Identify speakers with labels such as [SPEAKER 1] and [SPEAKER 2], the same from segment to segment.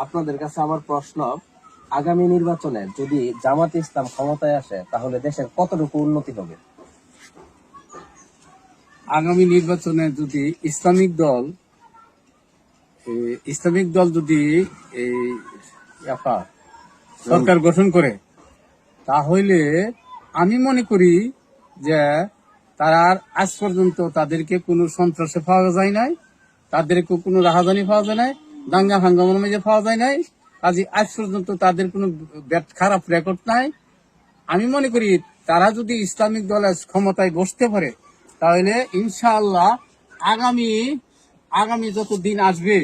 [SPEAKER 1] আপনাদের কাছে আমার প্রশ্ন, আগামী নির্বাচনে যদি জামাত ইসলাম ক্ষমতায় আসে তাহলে দেশের কতটুকু উন্নতি হবে?
[SPEAKER 2] আগামী নির্বাচনে যদি ইসলামিক দল যদি এই সরকার গঠন করে, তাহলে আমি মনে করি যে তারা আজ পর্যন্ত তাদেরকে কোনো সন্ত্রাসে পাওয়া যায় নাই, তাদেরকে কোনো রাহাজানি পাওয়া যায় নাই, দাঙ্গা হাঙ্গামার মাঝে পাওয়া যায় নাই। কাজে আজ পর্যন্ত তাদের কোনো খারাপ রেকর্ড নাই। আমি মনে করি তারা যদি ইসলামিক দলের ক্ষমতায় বসতে পারে, তাহলে ইনশাআল্লাহ আগামী যত দিন আসবে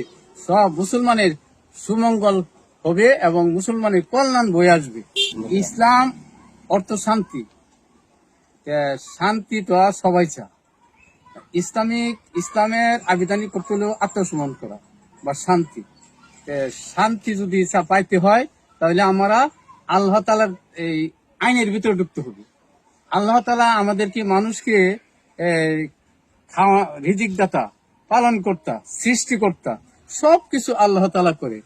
[SPEAKER 2] সব মুসলমানের সুমঙ্গল হবে এবং মুসলমানের কল্যাণ বয়ে আসবে। ইসলাম অর্থ শান্তি, শান্তি তো আর সবাই চা। ইসলামের আবিধানিক করতে হলো আত্মসমর্পণ করা বা শান্তি। শান্তি যদি পাইতে হয় তাহলে আমরা আল্লাহ তাআলার এই আইনের ভিতরে ঢুকতে হবে। আল্লাহ তাআলা আমাদেরকে মানুষকে রিজিক দাতা, পালন কর্তা, সৃষ্টিকর্তা সবকিছু আল্লাহ তাআলা করে।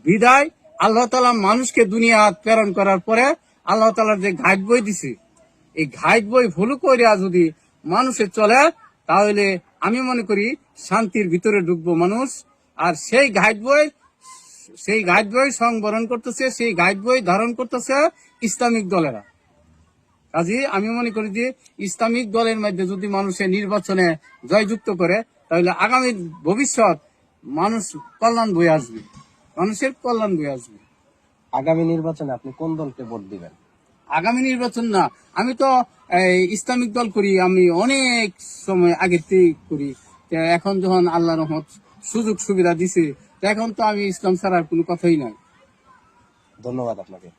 [SPEAKER 2] বিদায় আল্লাহ তাআলা মানুষকে দুনিয়া প্রেরণ করার পরে আল্লাহ তাআলার যে গাইড বই দিছে, এই গাইড বই ভুল করিয়া যদি মানুষের চলে, তাহলে আমি মনে করি শান্তির ভিতরে ঢুকবো মানুষ। আর সেই গাইড বই সংবরণ করতেছে, সেই গাইড বই ধারণ করতেছে ইসলামিক দলেরা। কাজে আমি মনে করি যে ইসলামিক দলের মধ্যে যদি মানুষের নির্বাচনে জয়যুক্ত করে, তাহলে আগামী ভবিষ্যৎ মানুষ কল্যাণ বয়ে আসবে, মানুষের কল্যাণ বয়ে আসবে।
[SPEAKER 1] আগামী নির্বাচনে আপনি কোন দলকে ভোট দিবেন?
[SPEAKER 2] আগামী নির্বাচন না, আমি তো ইসলামিক দল করি, আমি অনেক সময় আগে করি। এখন যখন আল্লাহ রহমত সুযোগ সুবিধা দিছে, এখন তো আমি ইসলাম ছাড়ার কোনো কথাই নাই।
[SPEAKER 1] ধন্যবাদ আপনাকে।